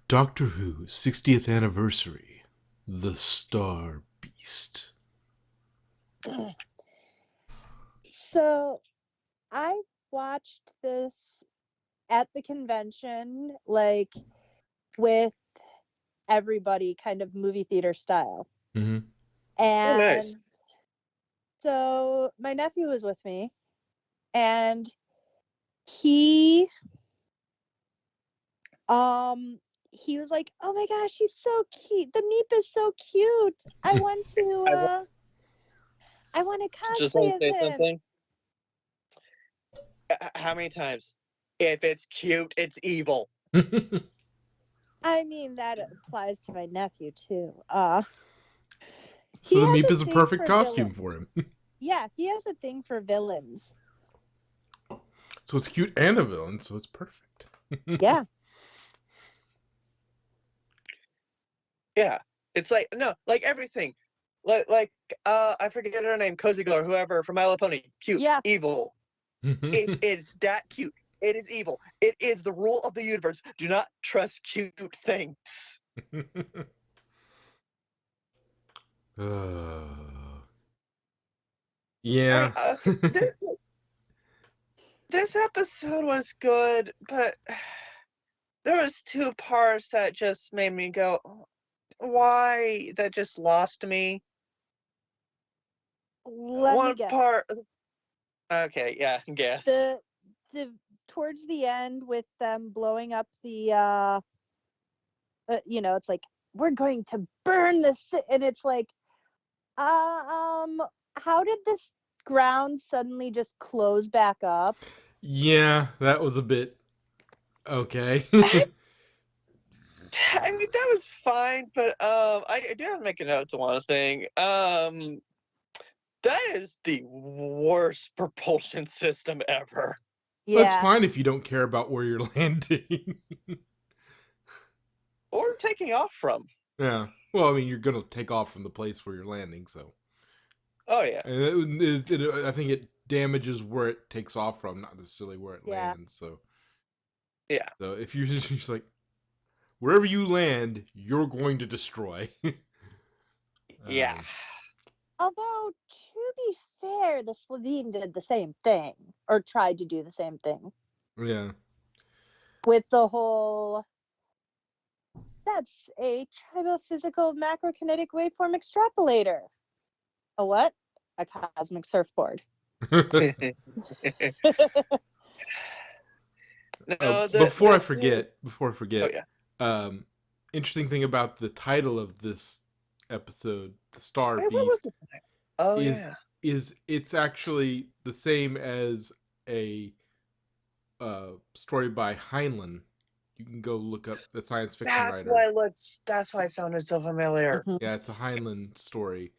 Doctor Who 60th Anniversary, The Star Beast. So I watched this at the convention, like with everybody, kind of movie theater style. Mm-hmm. Oh, And nice. so my nephew was with me, and he he was like, "Oh my gosh, she's so cute. The Meep is so cute. I want to I want, I want to just want cosplay to as say him." something. How many times? If it's cute, it's evil. I mean, that applies to my nephew too. So He the has Meep a is a thing perfect for costume for villains. him. Yeah, he has a thing for villains. So it's cute and a villain, so it's perfect. Yeah. Yeah, it's like no, like everything, I forget her name, Cozy Glow or whoever from My Little Pony. Cute, Yeah. evil. It's that cute. It is evil. It is the rule of the universe. Do not trust cute things. Yeah. I mean, this episode was good, but there was two parts that just made me go, why? That just lost me. Let me One guess. part. Okay, yeah, guess. The towards the end with them blowing up the it's like, we're going to burn this, and it's like, how did this ground suddenly just close back up? Yeah, that was a bit okay. I mean, that was fine, but I do have to make a note to one thing. That is the worst propulsion system ever. That's Yeah. fine if you don't care about where you're landing. Or taking off from. Yeah. Well, I mean, you're gonna take off from the place where you're landing, so. Oh yeah. And I think it damages where it takes off from, not necessarily where it lands. So. Yeah. So if you're just like, wherever you land, you're going to destroy. Yeah. Although, to be fair, the Slovene did the same thing, or tried to do the same thing. Yeah. With the whole, that's a tribophysical macrokinetic waveform extrapolator. A what? A cosmic surfboard. No, before I forget, oh yeah. Interesting thing about the title of this episode, "The Star Wait, what was Beast," it? Oh is yeah. is it's actually the same as a story by Heinlein. You can go look up the science fiction writer. That's why it sounded so familiar. Yeah, it's a Heinlein story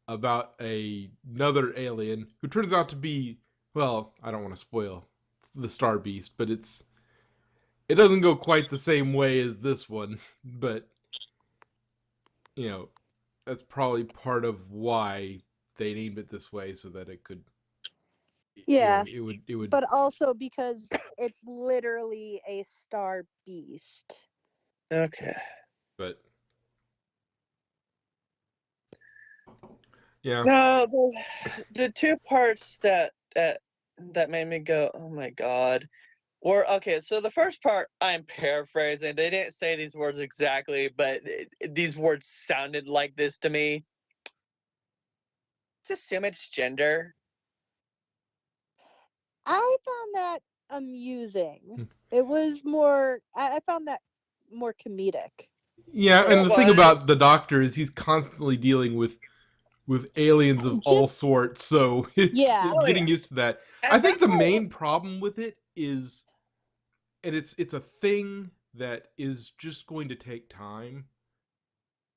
about another alien who turns out to be, well, I don't want to spoil the Star Beast, but it doesn't go quite the same way as this one, but that's probably part of why they named it this way, so that it could, Yeah, it would. but also because it's literally a star beast. Okay. But yeah. No, the two parts that made me go, oh my god, were okay. So the first part, I'm paraphrasing. They didn't say these words exactly, but these words sounded like this to me. Let's assume it's gender. I found that amusing. It was more, I found that more comedic. Yeah, and It the thing was. about the Doctor is he's constantly dealing with aliens of all sorts, so it's getting used to that. I think the main problem with it is, and it's a thing that is just going to take time,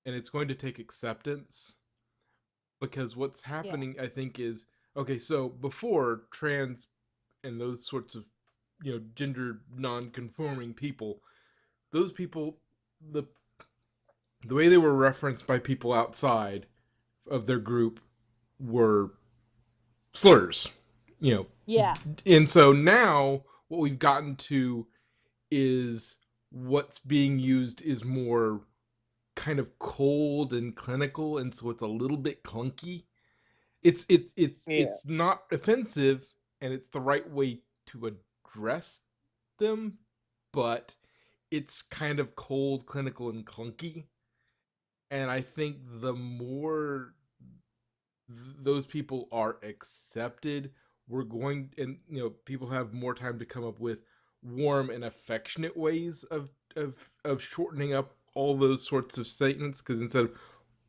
and it's going to take acceptance, because what's happening, I think, is, okay, so before, trans and those sorts of gender non-conforming people, those people, the way they were referenced by people outside of their group were slurs, Yeah. And so now what we've gotten to is what's being used is more kind of cold and clinical, and so it's a little bit clunky. It's not offensive, and it's the right way to address them, but it's kind of cold, clinical, and clunky. And I think the more those people are accepted, we're going, and people have more time to come up with warm and affectionate ways of shortening up all those sorts of statements. Because instead of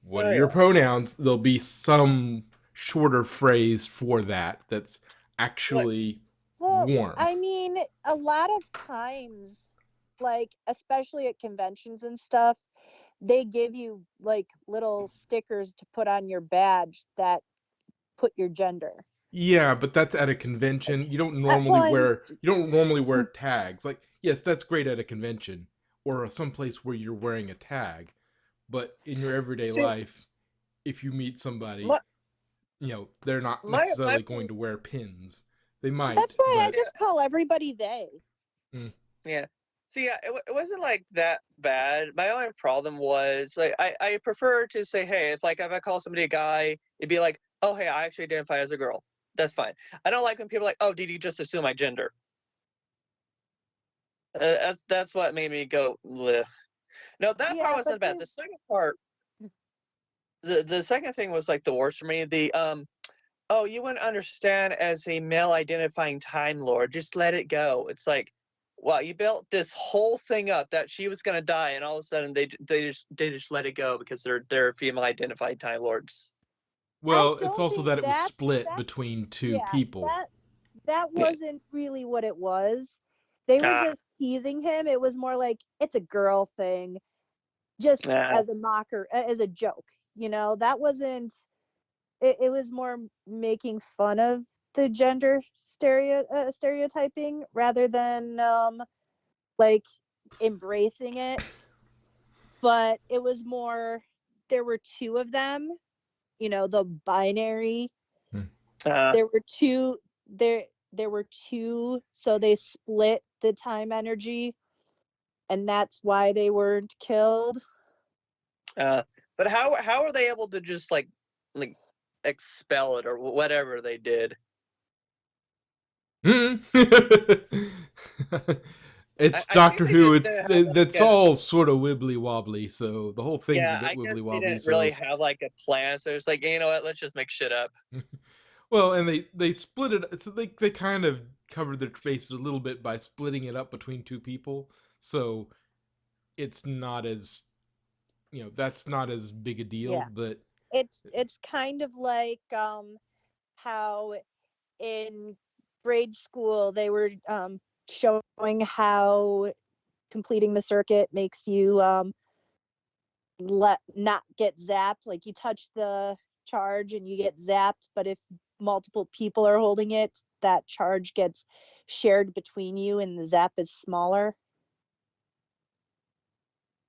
what are your pronouns, there'll be some shorter phrase for that that's actually warm. I mean, a lot of times, like especially at conventions and stuff, they give you like little stickers to put on your badge that put your gender. Yeah, but that's at a convention. You don't normally wear tags. Like, yes, that's great at a convention or someplace where you're wearing a tag, but in your everyday life, if you meet somebody, they're not necessarily going to wear pins. They might. That's why I just call everybody they. Yeah. See, it wasn't like that bad. My only problem was like I prefer to say, hey, if I call somebody a guy, it'd be like, oh, hey, I actually identify as a girl. That's fine. I don't like when people are like, oh, did you just assume my gender? That's what made me go, bleh. No, that part wasn't bad. The second part, the second thing was like the worst for me. Oh, you wouldn't understand as a male identifying Time Lord. Just let it go. It's like, wow, you built this whole thing up that she was gonna die, and all of a sudden they just let it go because they're female identified Time Lords. Well, it's also that it was split between two people. That wasn't really what it was. They were just teasing him. It was more like it's a girl thing, just as a mocker, as a joke. That wasn't. It was more making fun of the gender stereotyping rather than like embracing it. But it was more. There were two of them. The binary. There were two. There were two, so they split the time energy, and that's why they weren't killed. But how are they able to just like expel it or whatever they did? It's Doctor Who. That's all sort of wibbly wobbly. So the whole thing's a bit wibbly wobbly. They didn't really have like a plan. So it's like, you know what? Let's just make shit up. Well, and they split it. So they kind of covered their faces a little bit by splitting it up between two people. So it's not as that's not as big a deal. Yeah. But it's kind of like how in grade school they were showing how completing the circuit makes you not get zapped. Like you touch the charge and you get zapped, but if multiple people are holding it, that charge gets shared between you and the zap is smaller.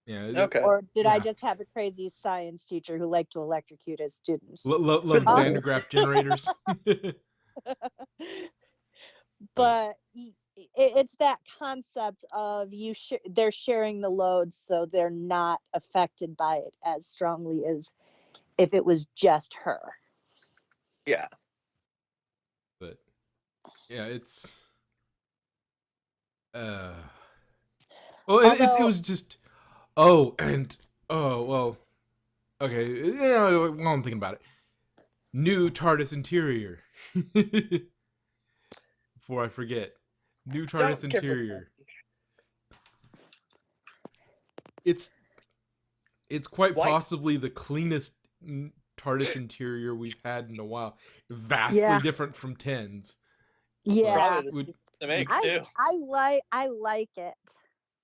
Yeah. Okay. Or did I just have a crazy science teacher who liked to electrocute his students? Love Van de Graaff generators. But it's that concept of they're sharing the load, so they're not affected by it as strongly as if it was just her. Yeah. But yeah, it's well, it was just well, okay. Yeah, while I'm thinking about it, new TARDIS interior. Before I forget, new TARDIS interior. It's quite possibly the cleanest TARDIS interior we've had in a while. Vastly different from 10's. Yeah, I like it.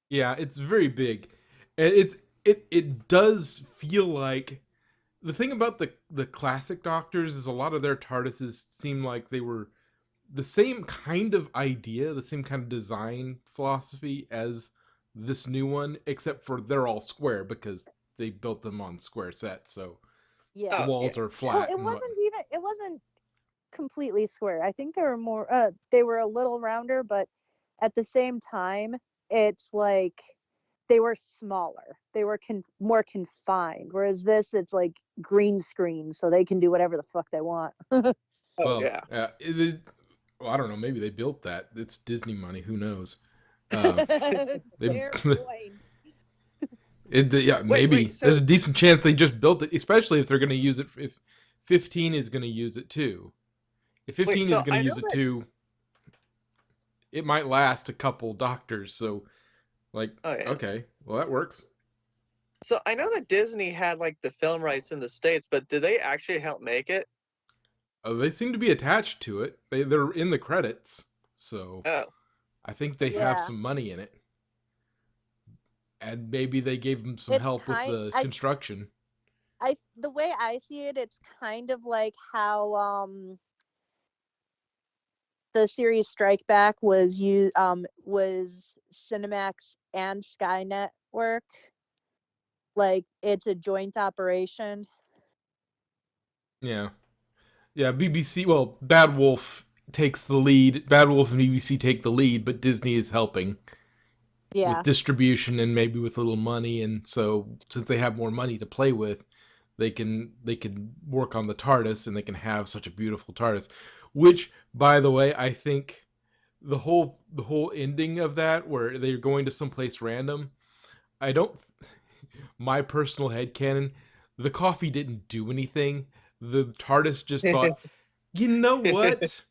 Yeah, it's very big. It does feel like the thing about the classic Doctors is a lot of their TARDISes seem like they were the same kind of idea, the same kind of design philosophy as this new one, except for they're all square because they built them on square sets, so the walls are flat. Well, it wasn't completely square. I think they were more they were a little rounder, but at the same time, it's like they were smaller. They were more confined. Whereas this, it's like green screen, so they can do whatever the fuck they want. Well, yeah. Well, I don't know. Maybe they built that. It's Disney money. Who knows? Fair point. Maybe there's a decent chance they just built it, especially if they're going to use it. If 15 is going to use it too, if 15 is going to use it too, it might last a couple doctors. So, like, okay, well that works. So I know that Disney had like the film rights in the States, but did they actually help make it? They seem to be attached to it. They're in the credits, so I think they have some money in it. And maybe they gave them some help with the construction. The way I see it, it's kind of like how the series Strike Back was Cinemax and Sky Network. Like, it's a joint operation. Yeah. Yeah, BBC, well, Bad Wolf takes the lead. Bad Wolf and BBC take the lead, but Disney is helping. With distribution and maybe with a little money, and so since they have more money to play with, they can work on the TARDIS, and they can have such a beautiful TARDIS. Which, by the way, I think the whole ending of that, where they're going to someplace random, my personal headcanon, the coffee didn't do anything. The TARDIS just thought, you know what?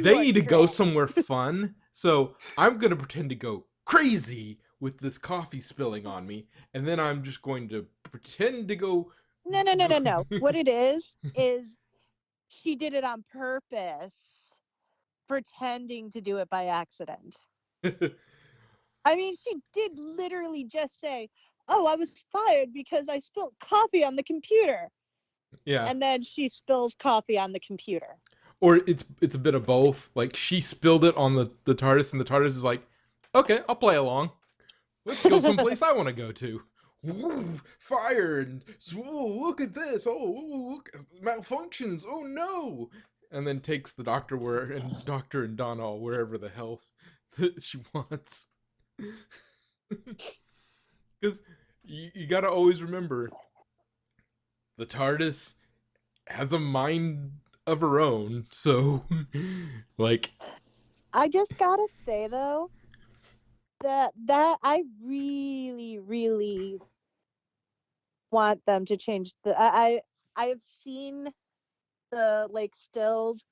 They need to go somewhere fun, so I'm gonna pretend to go crazy with this coffee spilling on me, and then I'm just going to pretend to go. No. What it is she did it on purpose, pretending to do it by accident. I mean, she did literally just say, "Oh, I was fired because I spilled coffee on the computer." Yeah. And then she spills coffee on the computer. Or it's a bit of both. Like, she spilled it on the TARDIS, and the TARDIS is like, okay, I'll play along. Let's go someplace I want to go to. Ooh, fire, and look at this. Oh, look, malfunctions. Oh no! And then takes the Doctor and Donna wherever the hell she wants. Because you got to always remember, the TARDIS has a mind of her own. So, like, I just gotta say though, that I really, really want them to change I have seen the like stills.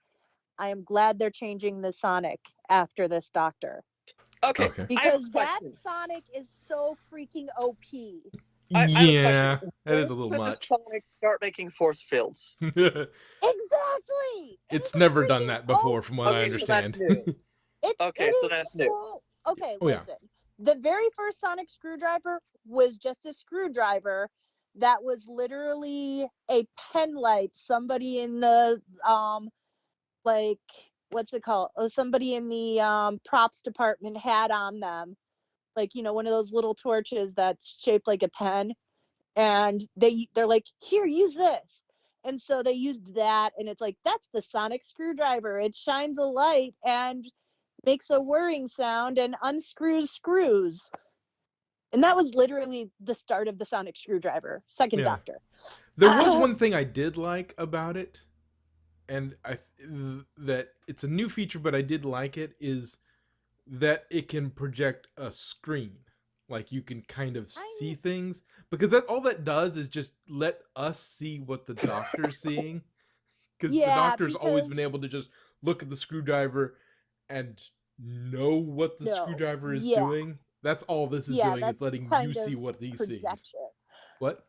I am glad they're changing the Sonic after this Doctor. Okay. Because that Sonic is so freaking OP. Yeah, that is a little much. The Sonic start making force fields. Exactly. It's never done that before, from what I understand. So that's new. Okay, listen. The very first Sonic screwdriver was just a screwdriver that was literally a pen light. Somebody in the like, what's it called? Somebody in the props department had on them. Like, you know, one of those little torches that's shaped like a pen, and they're like, here, use this. And so they used that, and it's like, that's the Sonic screwdriver. It shines a light and makes a whirring sound and unscrews screws. And that was literally the start of the Sonic screwdriver, second Doctor. There was one thing I did like about it, and that it's a new feature, but I did like it, is that it can project a screen. Like, you can kind of see things, because that all that does is just let us see what the Doctor's seeing. Because the Doctor's always been able to just look at the screwdriver and know what the screwdriver is doing. That's all this is doing, is letting you see what he sees. What?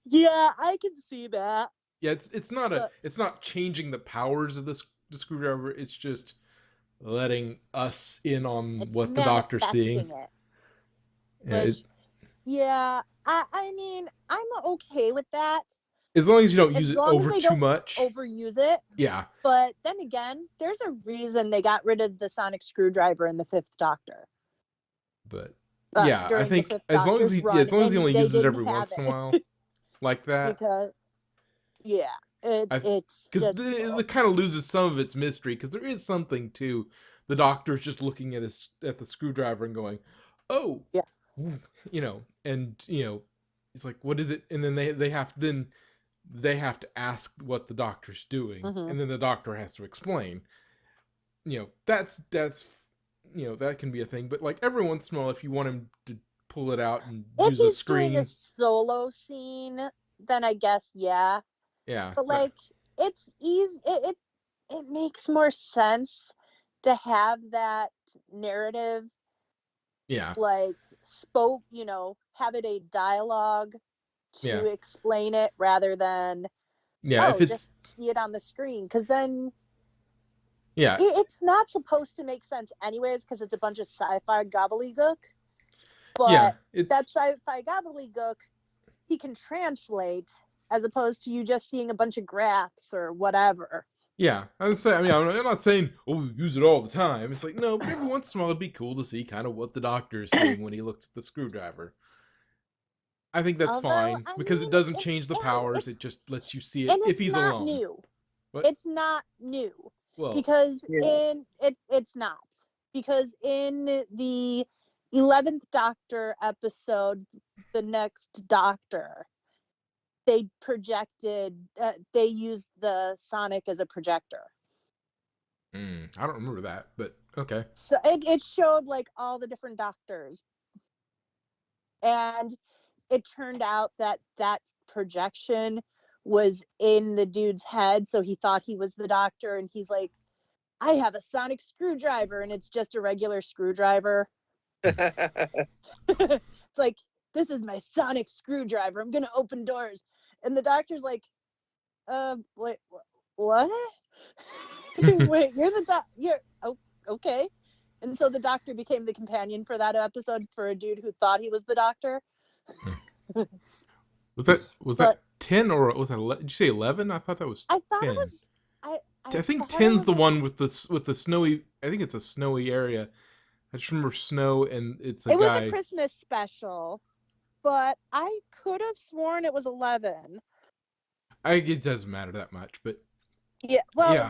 Yeah, I can see that. Yeah, it's not changing the powers of the screwdriver. It's just letting us in on what the Doctor's seeing. I mean, I'm okay with that. As long as you don't use it over too much. Overuse it. Yeah. But then again, there's a reason they got rid of the Sonic screwdriver in the Fifth Doctor. But yeah, I think as long as he only uses it every once in a while, like that. Because it's because it kind of loses some of its mystery, because there is something to the Doctor's just looking at the screwdriver and going, "Oh, you know, and you know, he's like, what is it? And then they have to ask what the doctor's doing, and then the doctor has to explain. You know, that's you know, that can be a thing. But like every once in a while, if you want him to pull it out and use a screen, doing a solo scene, then I guess yeah. But like it's easy. It makes more sense to have that narrative. Yeah. Like you know, have it a dialogue to explain it rather than just see it on the screen, because then it's not supposed to make sense anyways, because it's a bunch of sci-fi gobbledygook. But that sci-fi gobbledygook he can translate, as opposed to you just seeing a bunch of graphs or whatever. Yeah, I'm not saying, oh, use it all the time. It's like, no, but every once in a while it'd be cool to see kind of what the doctor is saying when he looks at the screwdriver. I think that's fine, because it doesn't change the powers. It just lets you see it if he's alone. It's not new. Well, because it's not. Because in the 11th Doctor episode, The Next Doctor, they used the Sonic as a projector. I don't remember that, but okay. So it showed like all the different doctors. And it turned out that projection was in the dude's head, so he thought he was the doctor, and he's like, I have a sonic screwdriver, and it's just a regular screwdriver. It's like, this is my sonic screwdriver. I'm gonna open doors. And the doctor's like, wait, what? Wait, you're the okay. And so the doctor became the companion for that episode for a dude who thought he was the doctor. Was that 10 or was that 11? Did you say 11? I thought that was 10. I thought it was. I think 10's the one with the snowy. I think it's a snowy area. I just remember snow, and it's a guy. It was a Christmas special, but I could have sworn it was 11. It doesn't matter that much, but yeah. Well,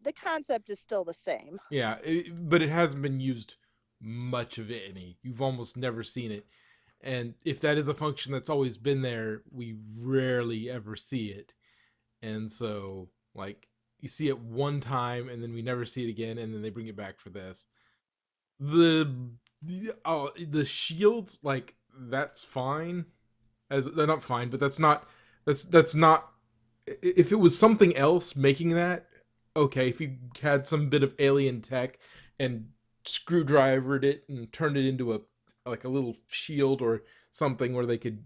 the concept is still the same. Yeah, but it hasn't been used much of any. You've almost never seen it, and if that is a function that's always been there, we rarely ever see it, and so like. You see it one time, and then we never see it again, and then they bring it back for this. The shields, like, that's fine. They're not fine, but that's not. If it was something else making that, okay. If you had some bit of alien tech and screwdrivered it and turned it into a little shield or something where they could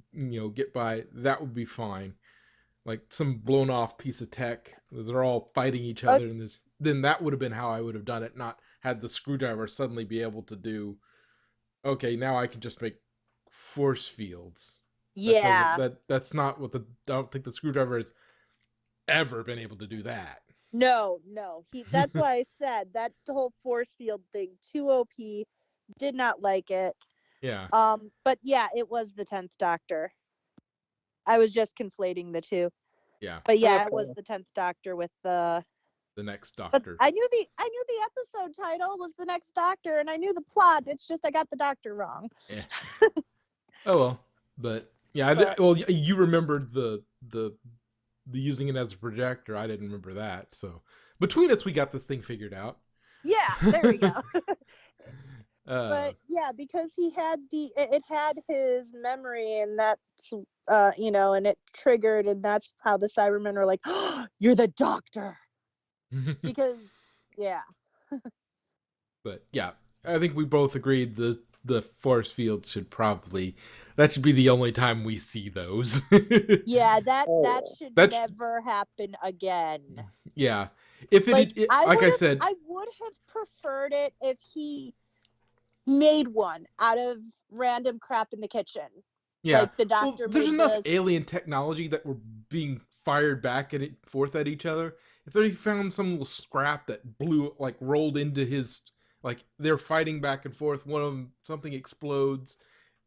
get by, that would be fine. Like some blown off piece of tech, they're all fighting each other, and then that would have been how I would have done it, not had the screwdriver suddenly be able to do, okay, now I can just make force fields. Yeah. That's not what I don't think the screwdriver has ever been able to do that. No. That's why I said that whole force field thing, too OP, did not like it. Yeah. But yeah, it was the 10th Doctor. I was just conflating the two. Yeah. But yeah, it was the 10th Doctor with the Next Doctor. But I knew the episode title was The Next Doctor, and I knew the plot. It's just I got the doctor wrong. Yeah. Oh well, but yeah, well, you remembered the using it as a projector. I didn't remember that. So between us, we got this thing figured out. Yeah, there we go. But yeah, because it had his memory, and that's and it triggered, and that's how the Cybermen were like, oh, "You're the doctor," because yeah. But yeah, I think we both agreed the force fields should be the only time we see those. Yeah, that should never happen again. Yeah, if I said, I would have preferred it if he made one out of random crap in the kitchen. Yeah, like the doctor. Well, there's enough alien technology that were being fired back forth at each other. If they found some little scrap that rolled into his, like they're fighting back and forth, one of them, something explodes,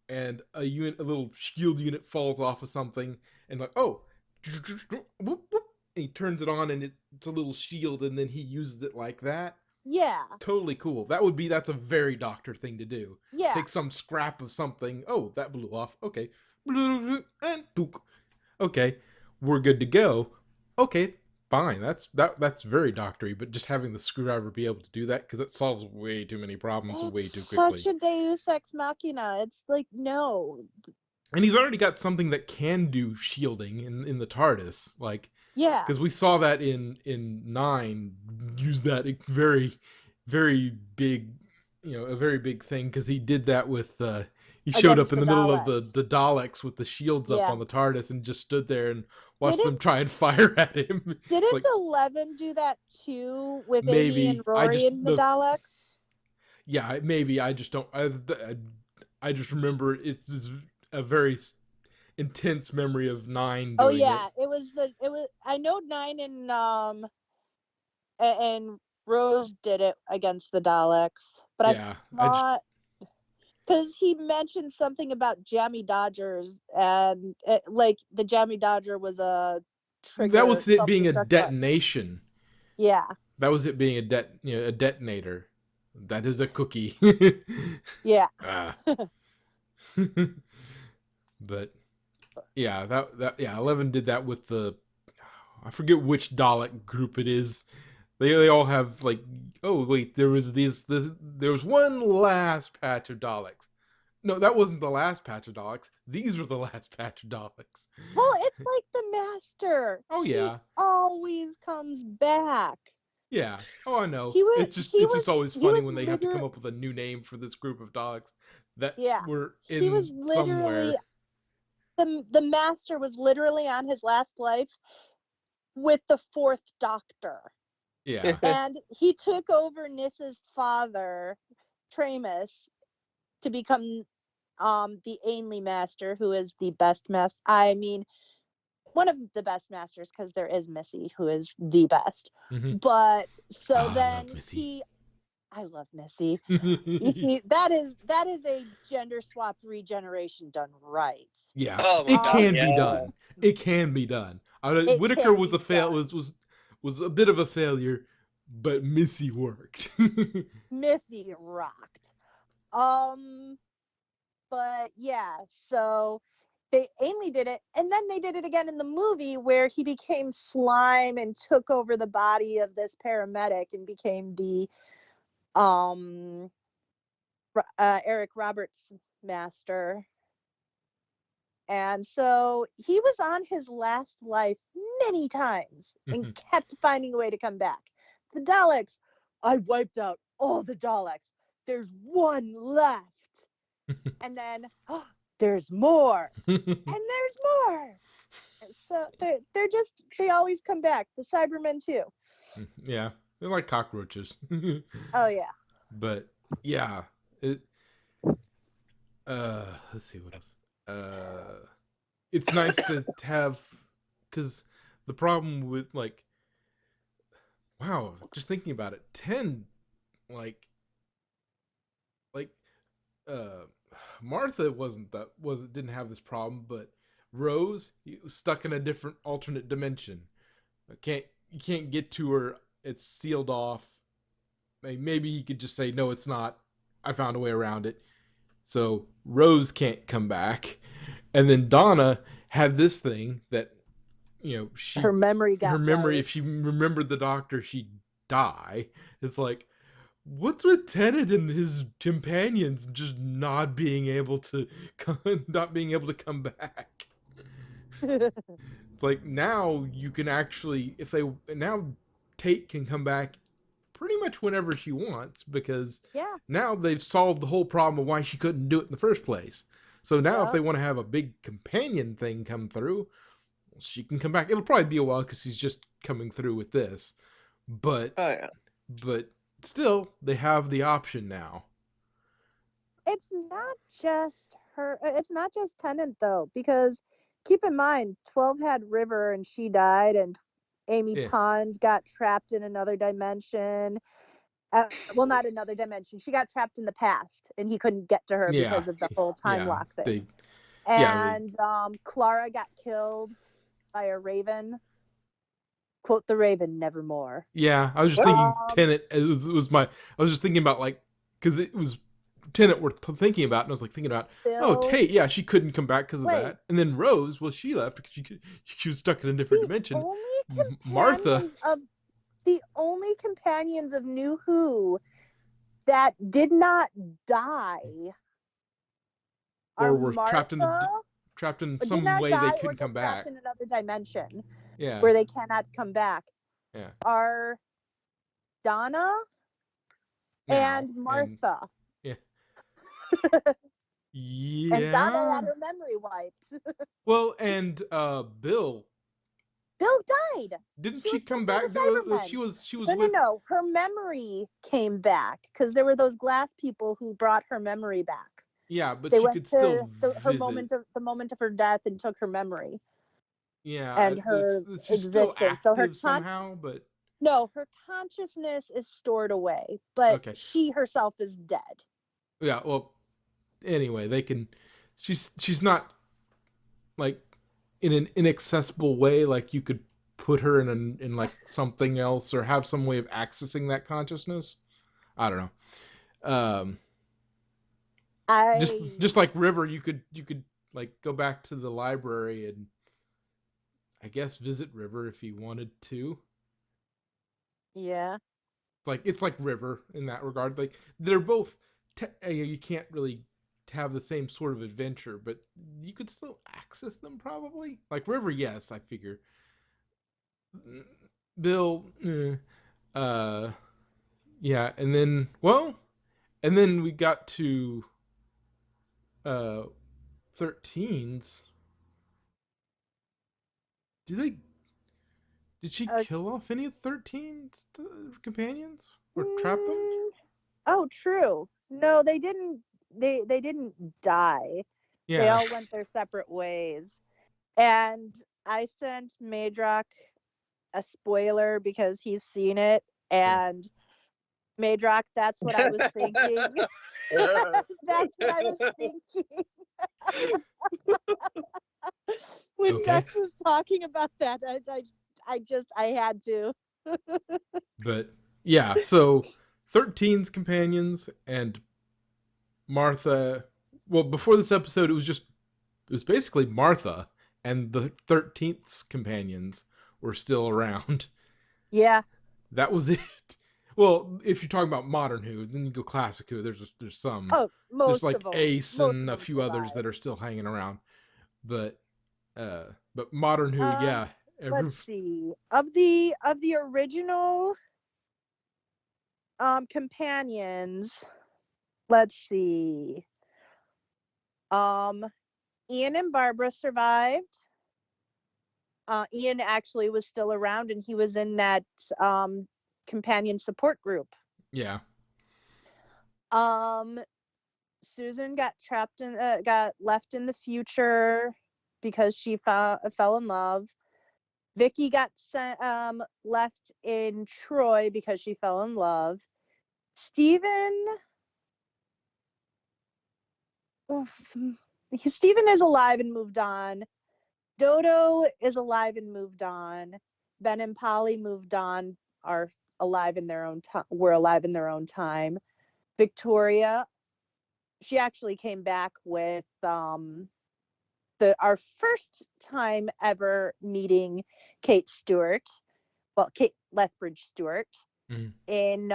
and a little shield unit falls off of something, and like, oh, whoop, whoop, and he turns it on, and it's a little shield, and then he uses it like that. Yeah. Totally cool. That's a very Doctor thing to do. Yeah. Take some scrap of something. Oh, that blew off. Okay. And okay, we're good to go. Okay, fine. That's very doctory, but just having the screwdriver be able to do that, because it solves way too many problems way too quickly. Such a Deus Ex Machina. It's like, no. And he's already got something that can do shielding in the TARDIS, like, yeah, because we saw that in 9 use that very, very big, a very big thing, because he did that with he showed up in the middle of the Daleks with the shields up on the TARDIS and just stood there and watched them try and fire at him. Didn't like, 11 do that too with Amy and Rory in the Daleks? Yeah, maybe. I just don't. I just remember it's a very intense memory of 9. Oh yeah, it was. I know 9 and Rose did it against the Daleks, but yeah, I thought because he mentioned something about Jammy Dodgers, and like the Jammy Dodger was a trigger. That was it being a detonation. Yeah, that was it being a detonator. That is a cookie. Yeah. But yeah, that 11 did that with I forget which Dalek group it is. They all have like, oh wait, there was one last patch of Daleks. No, that wasn't the last patch of Daleks. These were the last patch of Daleks. Well, it's like the Master. Oh yeah. He always comes back. Yeah. Oh, I know. It's just always funny when they have to come up with a new name for this group of Daleks that were in he was literally somewhere. The Master was literally on his last life with the 4th Doctor. Yeah. And he took over Nissa's father, Tramus, to become the Ainley Master, who is the best master. I mean, one of the best masters, because there is Missy, who is the best. Mm-hmm. But so then I love Missy. You see, that is a gender swap regeneration done right. Yeah, it can be done. It can be done. Whittaker was a fail. Was a bit of a failure, but Missy worked. Missy rocked. But yeah, so Ainley did it, and then they did it again in the movie where he became slime and took over the body of this paramedic and became the Eric Roberts Master. And so he was on his last life many times and kept finding a way to come back. The Daleks, I wiped out all the Daleks. There's one left. And then there's more. And there's more. So they always come back. The Cybermen too. Yeah. They're like cockroaches. Oh yeah. But yeah. Let's see what else. It's nice to have, because the problem with just thinking about it, 10 Martha didn't have this problem, but Rose was stuck in a different alternate dimension. You can't get to her. It's sealed off. Maybe he could just say, no, it's not. I found a way around it. So Rose can't come back. And then Donna had this thing that, her memory if she remembered the Doctor, she'd die. It's like, what's with Tennant and his companions just not being able to come back? It's like, now you can actually, now Tate can come back pretty much whenever she wants, because now they've solved the whole problem of why she couldn't do it in the first place. So now if they want to have a big companion thing come through, she can come back. It'll probably be a while because she's just coming through with this. But but still, they have the option now. It's not just her. It's not just Tennant, though, because keep in mind, 12 had River and she died, and Amy Pond got trapped in another dimension. Well, not another dimension. She got trapped in the past, and he couldn't get to her because of the whole time lock thing. Clara got killed by a raven. Quote the Raven, nevermore. Yeah, I was just thinking Tenet. I was just thinking about like because it was Tenet we're thinking about, and I was like thinking about Tate. Yeah, she couldn't come back because of that, and then Rose. Well, she left because she was stuck in a different dimension. Martha. The only companions of New Who that did not die or were trapped in some way they couldn't come back. Trapped in another dimension. Yeah. Where they cannot come back. Yeah. Are Donna and Martha. Yeah. And Donna had her memory wiped. Well, and Bill. Bill died. Didn't she come back? She was. No. Her memory came back because there were those glass people who brought her memory back. Yeah, but they went to her moment of her death and took her memory. Yeah, and her existence. So her somehow, but no, her consciousness is stored away, but she herself is dead. Yeah. Well, anyway, they can. She's not like in an inaccessible way. Like you could put her in like something else or have some way of accessing that consciousness. I don't know. Just like River, you could like go back to the library and I guess visit River if you wanted to. Yeah. It's like River in that regard. Like they're both you can't really have the same sort of adventure, but you could still access them probably. Like River, yes, I figure. Bill, yeah, and then we got to 13s. Did she kill off any of 13's companions or trap them? Oh, true. No, they didn't. They didn't die. Yeah. They all went their separate ways. And I sent Madrock a spoiler because he's seen it. And Madrock, that's what I was thinking. That's what I was thinking. When Zex was talking about that, I had to. But yeah, so 13's companions and Martha. Well, before this episode, it was basically Martha and the 13th's companions were still around. Yeah, that was it. Well, if you're talking about modern Who, then you go classic Who. There's some. Oh, most there's like of them. Ace and a few others that are still hanging around, but modern Who, yeah. Let's see. Of the original companions, let's see. Ian and Barbara survived. Ian actually was still around and he was in that companion support group. Yeah. Susan got left in the future because she fell in love. Vicky got left in Troy because she fell in love. Steven is alive and moved on. Dodo is alive and moved on. Ben and Polly moved on, are alive in their own time. Were alive in their own time. Victoria, she actually came back with our first time ever meeting Kate Stewart. Well, Kate Lethbridge Stewart in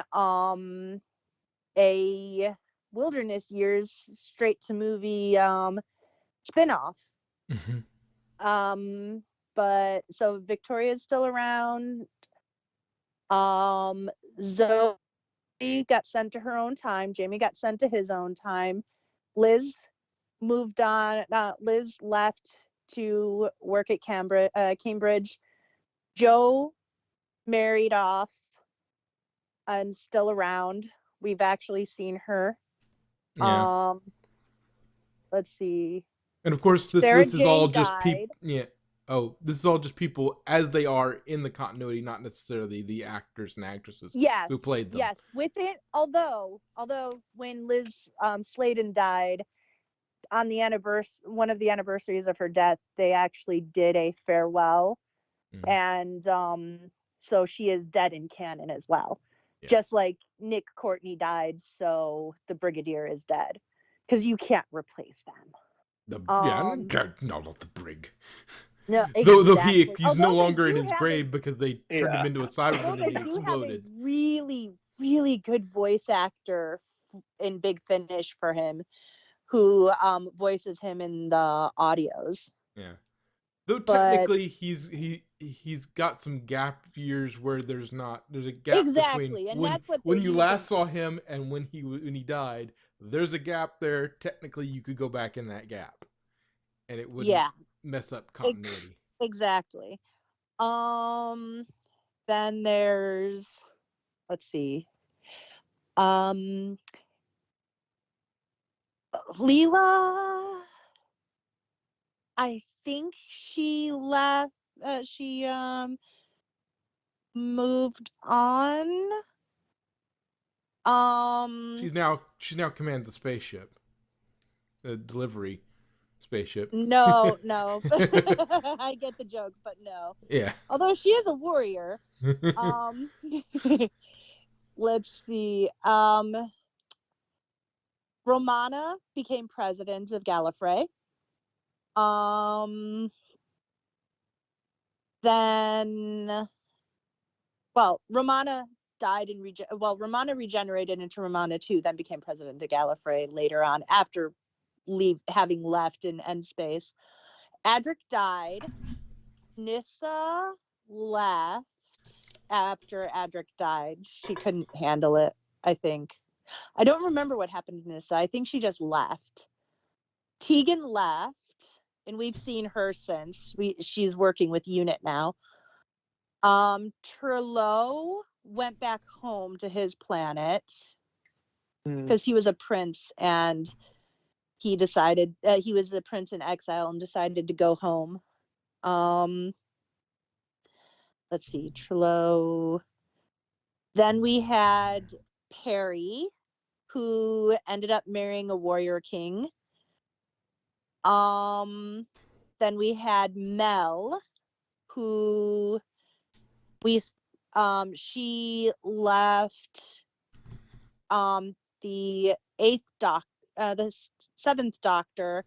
a Wilderness Years straight to movie spinoff. But so Victoria's still around. Zoe got sent to her own time. Jamie got sent to his own time. Liz moved on. Liz left to work at Cambridge. Joe married off and still around. We've actually seen her. Yeah. Let's see. And of course, this is all just people. Yeah. Oh, this is all just people as they are in the continuity, not necessarily the actors and actresses who played them. Yes, with it. Although when Liz Sladen died on the one of the anniversaries of her death, they actually did a farewell and so she is dead in canon as well. Yeah. Just like Nick Courtney died, so the Brigadier is dead, because you can't replace them. No, not the Brig. No, exactly. Though he's no longer in his grave because they turned him into a Cyberman and he exploded. Have a really, really good voice actor in Big Finish for him, who voices him in the audios. Yeah. Though technically he's got some gap years where there's a gap between and that's what when you last saw him and when he died. There's a gap there. Technically, you could go back in that gap, and it wouldn't mess up continuity. Exactly. Then there's, let's see, Leela. I think she left. She moved on. She now commands a spaceship, a delivery spaceship. No. I get the joke, but no. Yeah. Although she is a warrior. Let's see. Romana became president of Gallifrey. Then, well, Romana died and Romana regenerated into Romana 2, then became president of Gallifrey later on after having left in End Space. Adric died. Nyssa left after Adric died. She couldn't handle it, I think. I don't remember what happened to Nyssa. I think she just left. Tegan left, and we've seen her since. She's working with UNIT now. Trelaw went back home to his planet because he was a prince, and he decided he was a prince in exile and decided to go home. Let's see, Trelaw. Then we had Perry, who ended up marrying a warrior king. Then we had Mel, who she left the seventh Doctor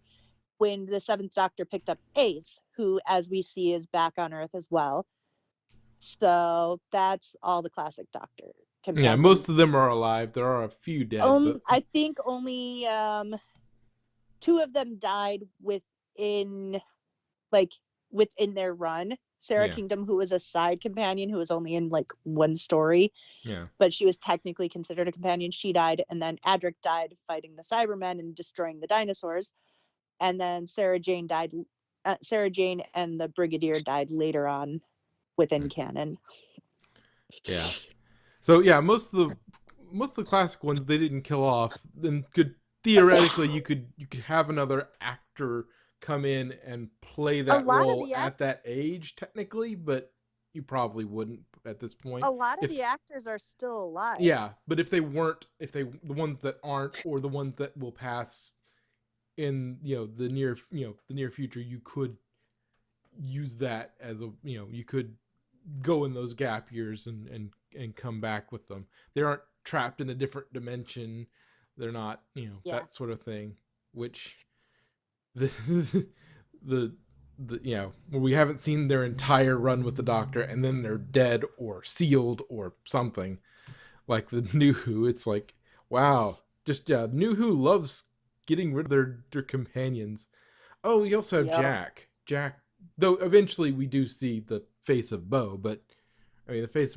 when the seventh Doctor picked up Ace, who, as we see, is back on Earth as well. So that's all the classic Doctor companions. Yeah, most of them are alive. There are a few dead. But... I think only 2 of them died within their run. Sarah Kingdom, who was a side companion, who was only in like one story. Yeah. But she was technically considered a companion. She died, and then Adric died fighting the Cybermen and destroying the dinosaurs. And then Sarah Jane died. Sarah Jane and the Brigadier died later on within canon. Yeah. So yeah, most of the classic ones they didn't kill off. Then theoretically you could have another actor come in and play that role at that age technically, but you probably wouldn't at this point. A lot of the actors are still alive. Yeah, but if the ones that aren't, or the ones that will pass in the near future, you could use that as you could go in those gap years and come back with them. They aren't trapped in a different dimension. They're not that sort of thing, which where we haven't seen their entire run with the Doctor and then they're dead or sealed or something like the New Who. It's like, wow, just New Who loves getting rid of their companions. Oh, we also have Jack, though eventually we do see the face of Bo, but there's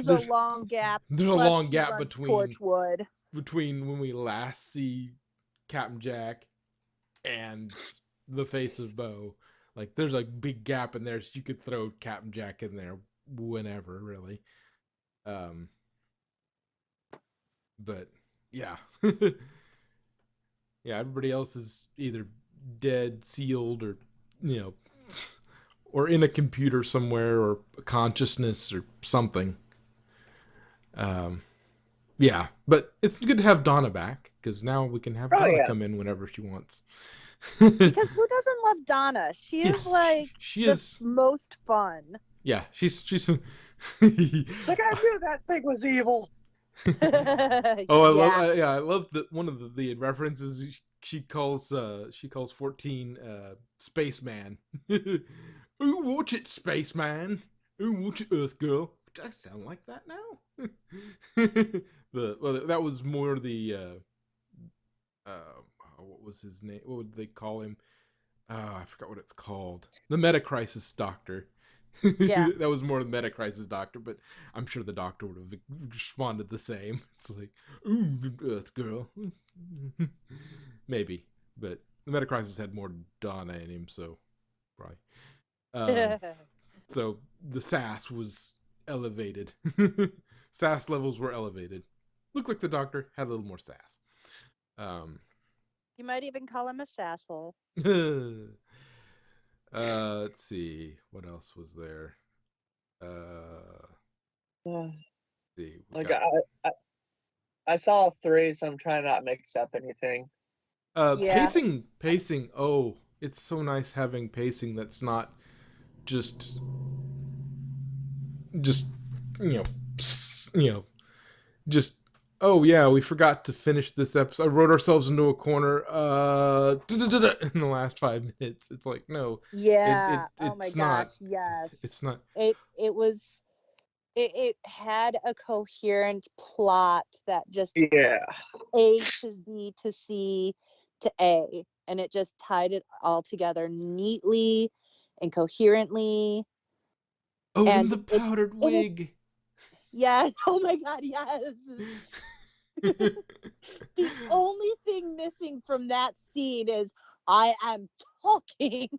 a long gap. There's a long gap between when we last see Captain Jack and the face of Bo. Like, there's a big gap in there, so you could throw Captain Jack in there whenever, really. But yeah. Yeah, everybody else is either dead, sealed, or or in a computer somewhere, or a consciousness or something. Yeah, but it's good to have Donna back, because now we can have Donna come in whenever she wants. Because who doesn't love Donna? She is most fun. Yeah, she's like, I knew that thing was evil. I love that one of the references she calls 14 spaceman. Ooh, watch it, spaceman. Ooh, watch it, Earth girl. Do I sound like that now? That was more the what was his name? What would they call him? I forgot what it's called. The Metacrisis Doctor. Yeah. That was more the Metacrisis Doctor, but I'm sure the Doctor would have responded the same. It's like, ooh, Earth girl. Maybe, but the Metacrisis had more Donna in him, so probably. So the sass was elevated. Sass levels were elevated. Looked like the Doctor had a little more sass. You might even call him a sasshole. Let's see. What else was there? Let's see. Like I saw 3, so I'm trying not to mix up anything. Yeah. Pacing. Oh, it's so nice having pacing that's not just just oh yeah, we forgot to finish this episode. I wrote ourselves into a corner in the last 5 minutes. It's like, no. Yeah. It's oh my not, gosh, yes. It's not. It had a coherent plot that just A to B to C to A, and it just tied it all together neatly and coherently. Oh, and the powdered wig. Yeah. Oh my God. Yes. The only thing missing from that scene is I am talking.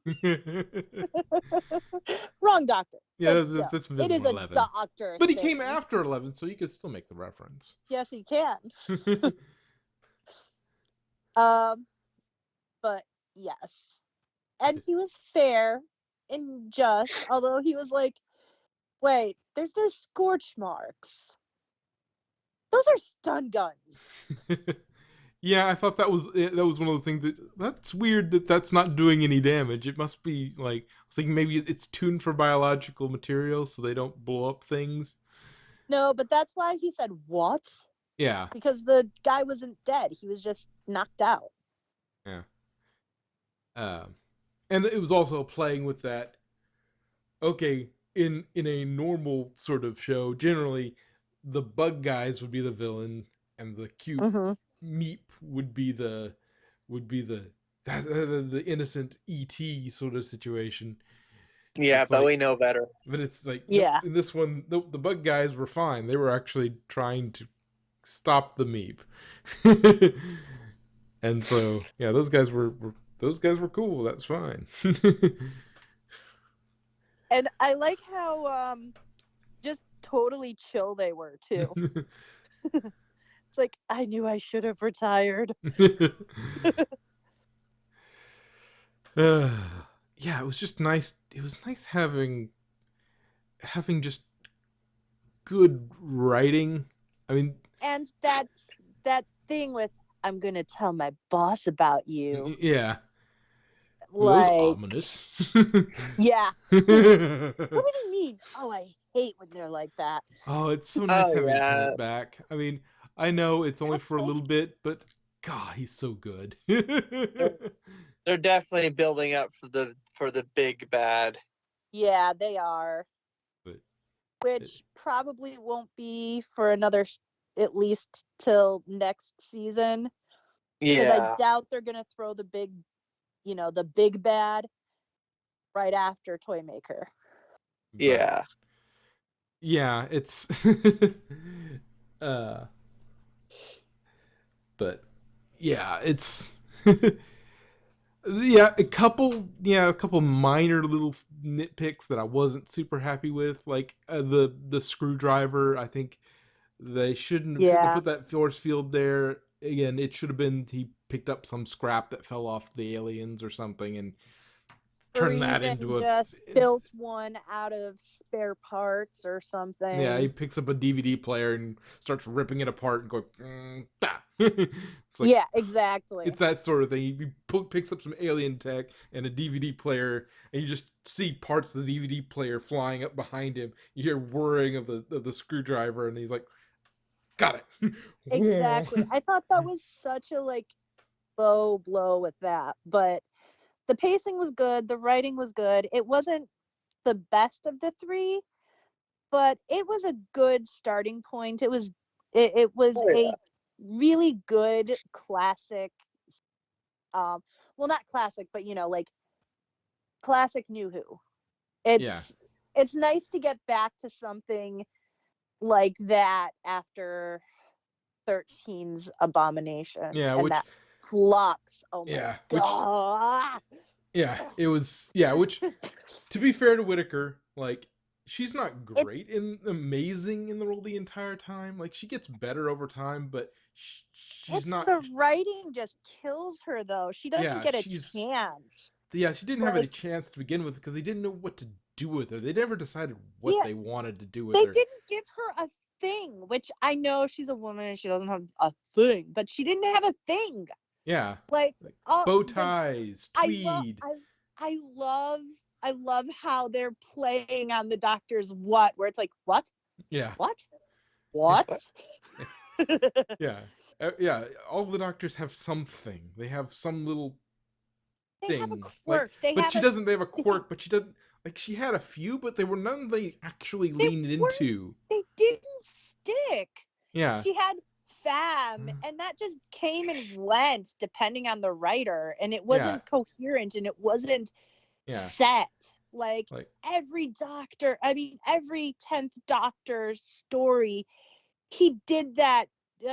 Wrong Doctor. Yeah, that's it is 11. A Doctor. But he came after 11, so you could still make the reference. Yes, he can. But yes, and he was fair and just. Although he was like, "Wait, there's no scorch marks. Those are stun guns." Yeah, I thought that was one of those things that's weird that's not doing any damage. It must be like, I was thinking maybe it's tuned for biological material so they don't blow up things. No, but that's why he said what? Yeah. Because the guy wasn't dead. He was just knocked out. Yeah. And it was also playing with that. Okay, in a normal sort of show, generally the bug guys would be the villain and the cute Meep would be the innocent ET sort of situation. Yeah, it's but like, we know better. But it's like, yeah, in this one, the bug guys were fine. They were actually trying to stop the Meep, and so yeah, those guys were cool. That's fine. And I like how just totally chill they were too. It's like, I knew I should have retired. Yeah, it was just nice. It was nice having just good writing. I mean, and that thing with, I'm gonna tell my boss about you. Yeah. Like, ominous. Yeah. What did he mean? Oh, I hate when they're like that. Oh, it's so nice having Tennant back. I mean, I know it's only for a little bit, but God, he's so good. They're definitely building up for the big bad. Yeah, they are. Which probably won't be for another, at least till next season. Yeah. Because I doubt they're gonna throw the big bad right after Toymaker. Yeah. Yeah, it's but yeah, it's yeah, a couple minor little nitpicks that I wasn't super happy with, like the screwdriver. I think they shouldn't have put that force field there. Again, it should have been he picked up some scrap that fell off the aliens or something, and turn that into just built one out of spare parts or something. Yeah, he picks up a DVD player and starts ripping it apart and going, it's like, yeah, exactly. It's that sort of thing. He picks up some alien tech and a DVD player, and you just see parts of the DVD player flying up behind him. You hear whirring of the screwdriver, and he's like, got it. Exactly. I thought that was such a low blow with that, but the pacing was good, the writing was good. It wasn't the best of the three, but it was a good starting point. It was a really good classic, well, not classic, but classic New Who. It's nice to get back to something like that after 13's Abomination. Yeah, and which that flops. Oh my god. It was which, to be fair to Whittaker, she's not great and amazing in the role the entire time. She gets better over time, but the writing just kills her though. She doesn't get a chance. Yeah, she didn't have any chance to begin with because they didn't know what to do with her. They never decided what they wanted to do with her. They didn't give her a thing, which I know she's a woman and she doesn't have a thing, but she didn't have a thing. Yeah. Bow ties, tweed. I love how they're playing on the doctor's what, where it's like, what? Yeah. What? Yeah. Yeah. All the doctors have something. They have some little thing. They have a quirk. They have a quirk, but she doesn't. She had a few, but they were none they actually leaned into. They didn't stick. Yeah. She had fam, and that just came and went depending on the writer, and it wasn't coherent, and it wasn't set. Every doctor, every 10th Doctor's story, he did that.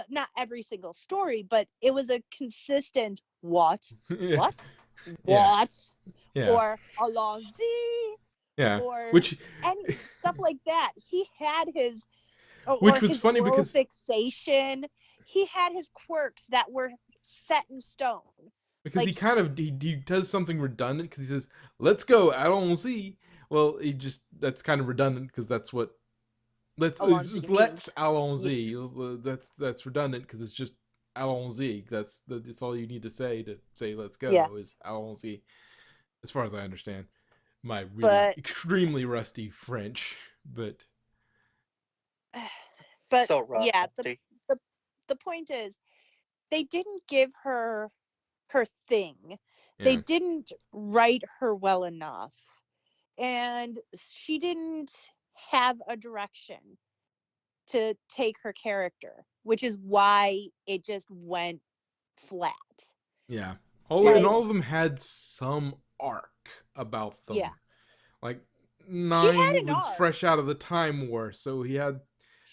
Not every single story, but it was a consistent what? What? Or allons-y. Yeah. Or which any stuff like that. He had his which was funny because fixation. He had his quirks that were set in stone. Because he does something redundant because he says, "Let's go, allons-y." Well, that's kind of redundant because that's what let's allons-y. That's redundant because it's just allons-y. That's all you need to say let's go is allons-y. As far as I understand, my extremely rusty French, but so rusty. The point is, they didn't give her thing. They didn't write her well enough, and she didn't have a direction to take her character, which is why it just went flat. Yeah. All of them had some arc about them. Yeah. 9 was fresh out of the Time War, so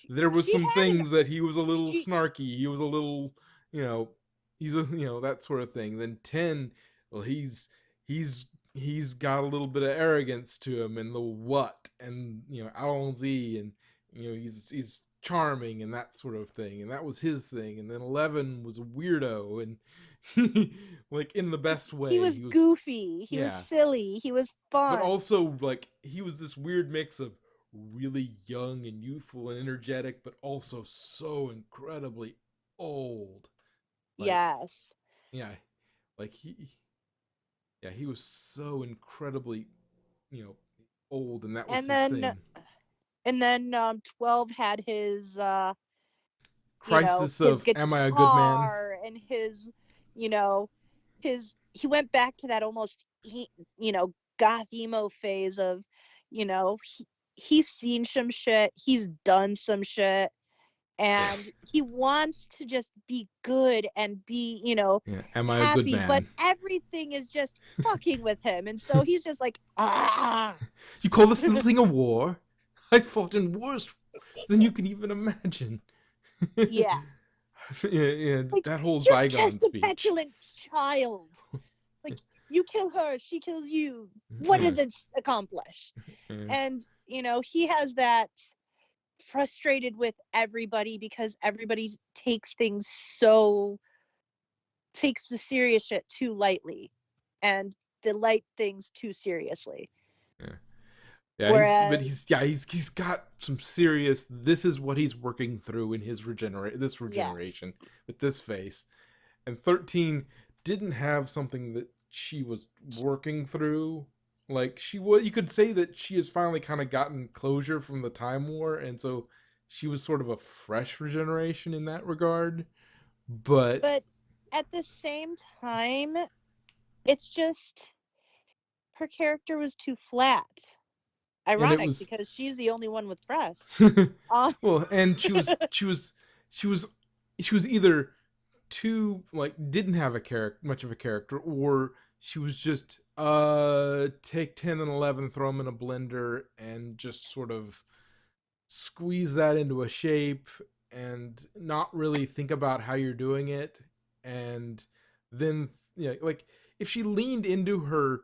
there was some things that he was a little snarky. He was a little, that sort of thing. Then 10, well, he's got a little bit of arrogance to him, and the what, and allons-y, and he's charming and that sort of thing, and that was his thing. And then 11 was a weirdo, and in the best way. He was goofy. He was silly. He was fun. But also, he was this weird mix of really young and youthful and energetic, but also so incredibly old. Yes. Yeah. He was so incredibly, old, and that was his thing. And then 12 had his crisis his of am I a good man? And his he went back to that almost goth emo phase of he's seen some shit, he's done some shit, and he wants to just be good and be am I happy, a good man? But everything is just fucking with him, and so he's just like, you call this little thing a war? I fought in wars than you can even imagine. Yeah. That whole you're Zygon just speech. A petulant child. You kill her, she kills you. What does it accomplish? And he has that frustrated with everybody because everybody takes the serious shit too lightly, and the light things too seriously. Yeah. Yeah, he's got some serious. This is what he's working through in his regeneration with this face, and 13 didn't have something that she was working through. Like you could say that she has finally kind of gotten closure from the Time War, and so she was sort of a fresh regeneration in that regard. But at the same time, it's just her character was too flat. Ironic, because she's the only one with breasts. Well, and she was either too, like, didn't have much of a character, or she was just take 10 and 11, throw them in a blender, and just sort of squeeze that into a shape and not really think about how you're doing it. And then, like, if she leaned into her,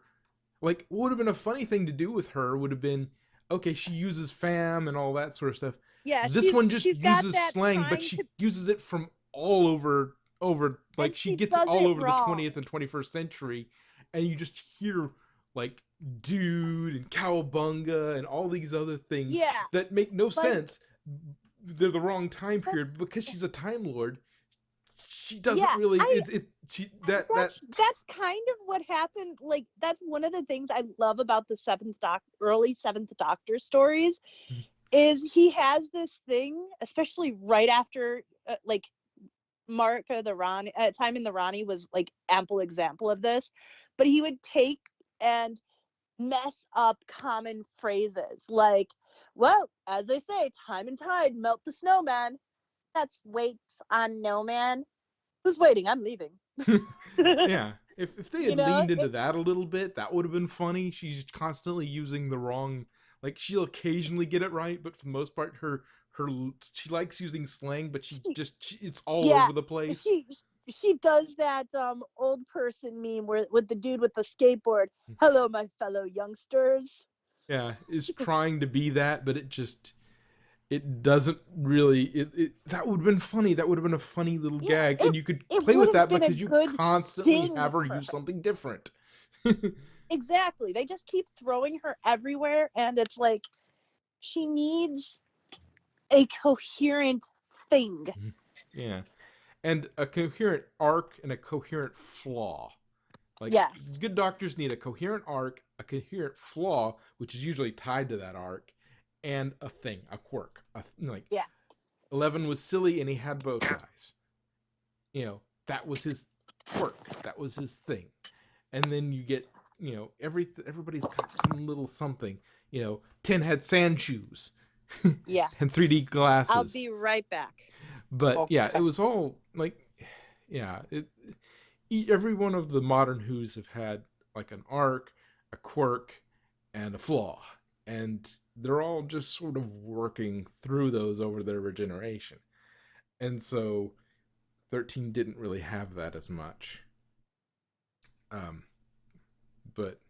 like, what would have been a funny thing to do with her would have been, okay, she uses fam and all that sort of stuff. Yeah, this one just uses slang, but she uses it from all over, like, she gets it all over the 20th and 21st century, and you just hear, like, dude and cowabunga and all these other things that make no sense. They're the wrong time period, because she's a Time Lord. She doesn't really. That's kind of what happened. Like, that's one of the things I love about the early Seventh Doctor stories, is he has this thing, especially right after like Mark of the Rani, Time in the Rani was like ample example of this, but he would take and mess up common phrases like, well, as they say, time and tide melt the snowman. That's wait on no man. Who's waiting? I'm leaving. Yeah. If they had leaned into that a little bit, that would have been funny. She's constantly using the wrong, like, she'll occasionally get it right, but for the most part, she likes using slang, but it's all over the place. She does that old person meme with the dude with the skateboard. Hello, my fellow youngsters. Yeah, is trying to be that, but it doesn't really. That would have been funny. That would have been a funny little gag, and you could play with that because you constantly have her use something different. Exactly. They just keep throwing her everywhere, and it's like she needs a coherent thing. Yeah, and a coherent arc and a coherent flaw. Like, good doctors need a coherent arc, a coherent flaw, which is usually tied to that arc, and a thing, a quirk. 11 was silly and he had bow ties. That was his quirk. That was his thing. And then you get, everybody's got some little something. 10 had sand shoes. Yeah. And 3D glasses. I'll be right back. But it was all like, every one of the modern Who's have had like an arc, a quirk, and a flaw. And they're all just sort of working through those over their regeneration. And so 13 didn't really have that as much. But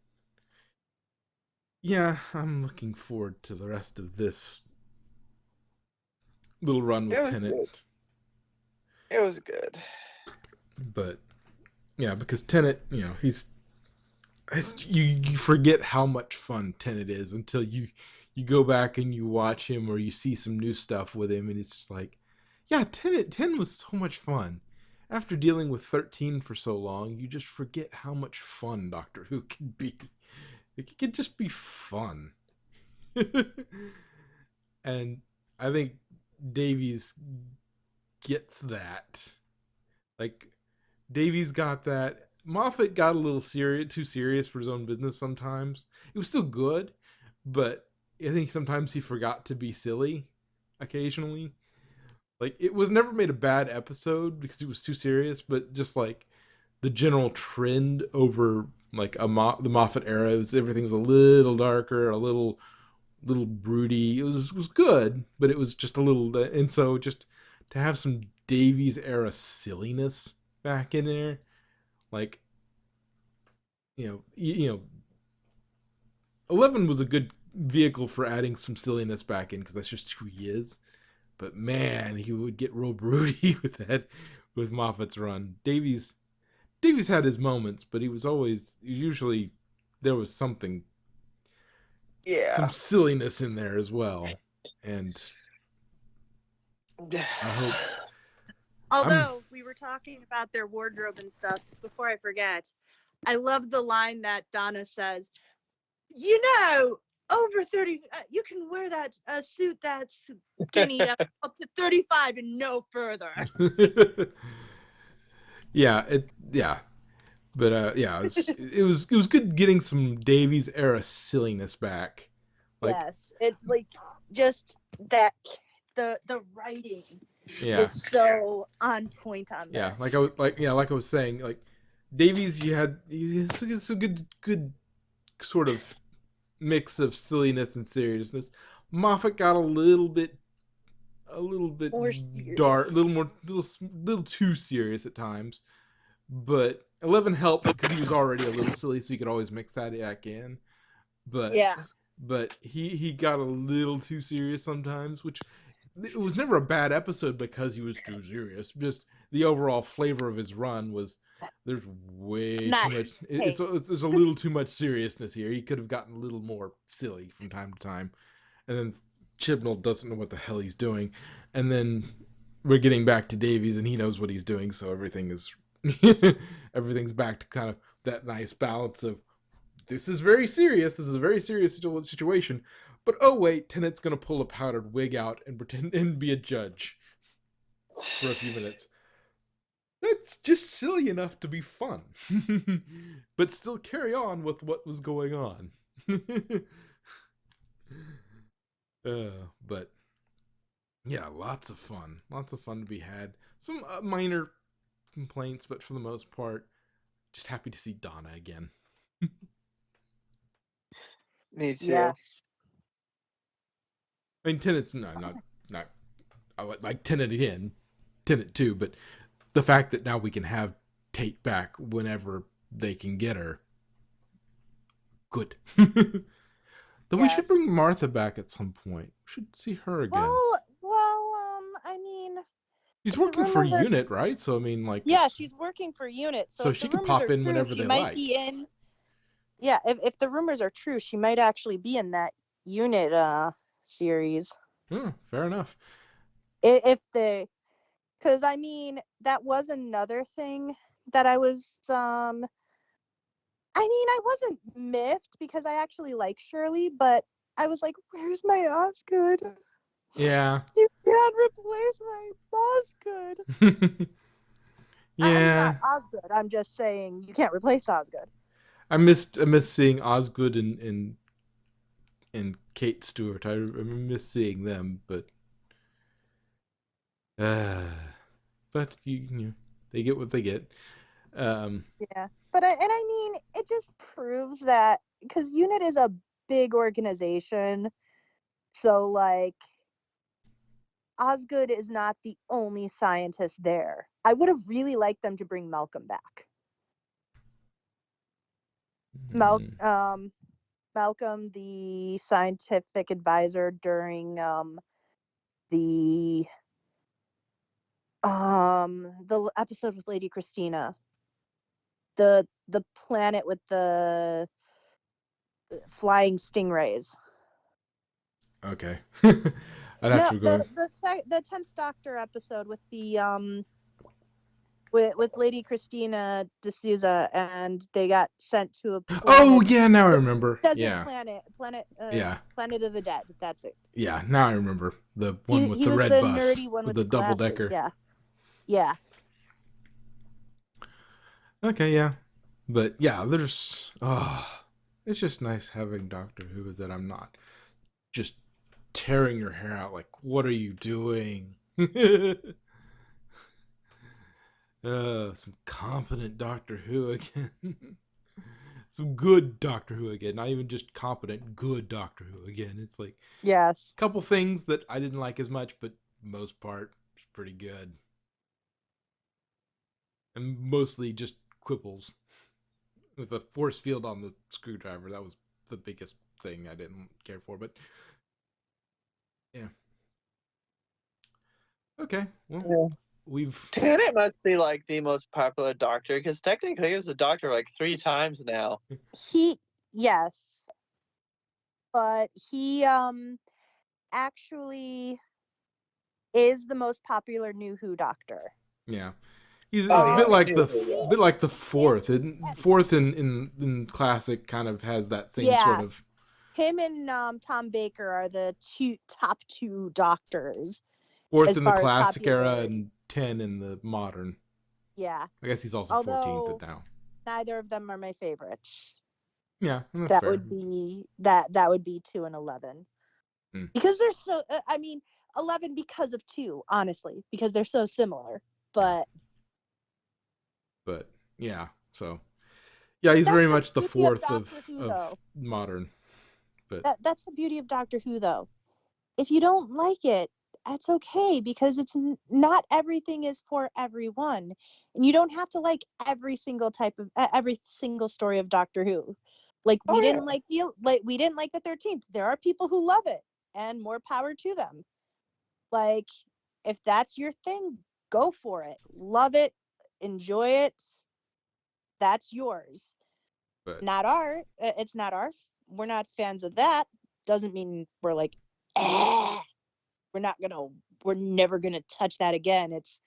yeah, I'm looking forward to the rest of this little run with Tennant. It was good. But yeah, because Tennant, you forget how much fun Tennant is until you go back and you watch him, or you see some new stuff with him, and it's just like, yeah, 10 was so much fun. After dealing with 13 for so long, you just forget how much fun Doctor Who can be. It can just be fun. And I think Davies gets that. Like, Davies got that. Moffat got a little too serious for his own business sometimes. It was still good, but I think sometimes he forgot to be silly occasionally. Like, it was never made a bad episode because it was too serious, but just like the general trend over like the Moffat era, everything was a little darker, a little broody. It was good, but it was just a little, and so just to have some Davies era silliness back in there, like, 11 was a good vehicle for adding some silliness back in because that's just who he is. But man, he would get real broody with Moffat's run. Davies Davies had his moments, but he was always usually there was something, some silliness in there as well, and I hope. Although we were talking about their wardrobe and stuff, before I forget, I love the line that Donna says. You know, over 30, you can wear that suit that's skinny up to 35 and no further. Yeah, but yeah, it was good getting some Davies era silliness back. Like, yes, it's like just that the writing is so on point on this. Yeah, like I was saying, like Davies, you had a good sort of mix of silliness and seriousness. Moffat got a little bit more dark, a little too serious at times. But 11 helped because he was already a little silly, so he could always mix that back in. But but he got a little too serious sometimes, which it was never a bad episode because he was too serious. Just the overall flavor of his run was there's way too much. There's a little too much seriousness here. He could have gotten a little more silly from time to time, and then Chibnall doesn't know what the hell he's doing, and then we're getting back to Davies, and he knows what he's doing, so everything's back to kind of that nice balance of this is very serious. This is a very serious situation. But oh wait, Tennant's gonna pull a powdered wig out and pretend and be a judge for a few minutes. That's just silly enough to be fun, but still carry on with what was going on. But yeah, lots of fun to be had. Some minor complaints, but for the most part, just happy to see Donna again. Me too. Yes. I mean, Tennant's not. I like Tennant again, Tennant too, but the fact that now we can have Tate back whenever they can get her, good. Though we should bring Martha back at some point. We should see her again. I mean, she's working for UNIT, right? So I mean, like, she's working for UNIT. So she can pop in whenever they like. Be in. Yeah, if the rumors are true, she might actually be in that UNIT series. Fair enough. Because I mean, that was another thing that I was I wasn't miffed because I actually like Shirley, but I was like, where's my Osgood? Yeah. You can't replace my Osgood. Yeah. I'm not Osgood. I'm just saying you can't replace Osgood. I missed seeing Osgood and Kate Stewart. I miss seeing them, but you know, they get what they get. Yeah, but I mean, it just proves that because UNIT is a big organization, so like Osgood is not the only scientist there. I would have really liked them to bring Malcolm back. Malcolm, the scientific advisor during the episode with Lady Christina. The planet with the flying stingrays. Okay. I'd have to go. The 10th Doctor episode with the with Lady Christina D'Souza, and they got sent to a planet. Oh yeah, now I remember. Desert planet Planet of the Dead. That's it. Yeah, now I remember the one with the red bus. Nerdy one with the double decker. Yeah. Okay, yeah. But yeah, there's it's just nice having Doctor Who that I'm not just tearing your hair out like, what are you doing? Some competent Doctor Who again. Some good Doctor Who again. Not even just competent, good Doctor Who again. It's like a couple things that I didn't like as much, but most part it's pretty good. And mostly just quibbles. With the force field on the screwdriver, that was the biggest thing I didn't care for, but yeah. Okay, well, Tennant must be like the most popular Doctor because technically he was the Doctor like 3 times now. Yes, but he actually is the most popular New Who Doctor. Yeah. It's a bit like the fourth. Fourth in classic kind of has that same sort of. Him and Tom Baker are the top two doctors. Fourth in the classic era and 10 in the modern. Yeah. I guess he's also 14th now. Neither of them are my favorites. Yeah, that's that fair. would be that would be 2 and 11. Because they're so 11 because of 2, honestly, because they're so similar. But yeah, so yeah, he's very much the fourth of modern. But that's the beauty of Doctor Who, though. If you don't like it, that's okay, because it's not everything is for everyone, and you don't have to like every single story of Doctor Who. Like we didn't like the 13th. There are people who love it, and more power to them. Like, if that's your thing, go for it. Love it, enjoy it. That's yours. But it's not our. We're not fans of that. Doesn't mean we're like, we're never gonna touch that again. It's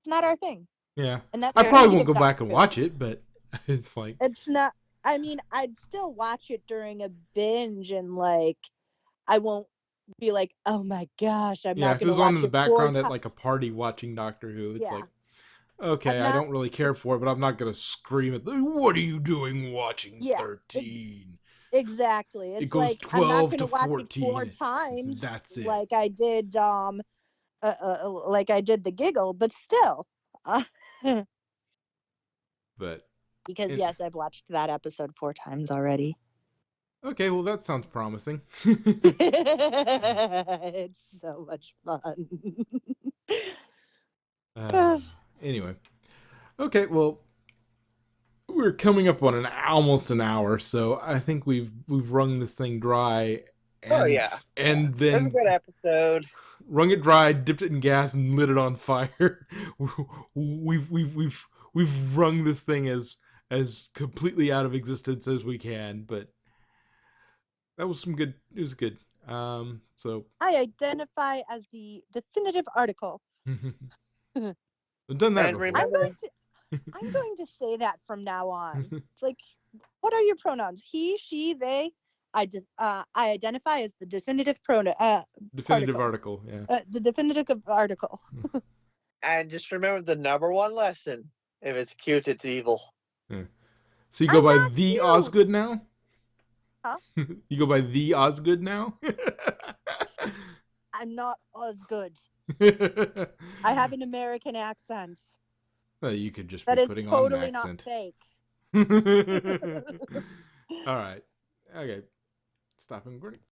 not our thing. Yeah, and that's I probably won't go back and watch it, but it's like it's not. I mean, I'd still watch it during a binge, and like, I won't be like, oh my gosh, I'm not gonna watch it. Yeah, if it was on in the background at like a party watching Doctor Who, it's like, okay, I don't really care for it, but I'm not gonna scream at them. What are you doing watching 13? Exactly. It's it goes like 12 I'm not gonna watch 14. It 4 times. That's it. Like I did the Giggle, but still. But because yes, I've watched that episode 4 times already. Okay, well that sounds promising. It's so much fun. Anyway. Okay, well, we're coming up on almost an hour, so I think we've wrung this thing dry. And, and then that's a good episode. Wrung it dry, dipped it in gas, and lit it on fire. We've wrung this thing as completely out of existence as we can, but that was some good. It was good. So I identify as the definitive article. I've done that before. I'm going to say that from now on. It's like, what are your pronouns? He, she, they. I identify as the definitive pronoun. Definitive article. Yeah. The definitive article. And just remember the number 1 lesson: if it's cute, it's evil. Yeah. So you go by the Osgood now? Huh? You go by the Osgood now? I'm not Osgood. I have an American accent. Well, you could just be putting on an accent. That is totally not fake. All right. Okay. Stop and recording.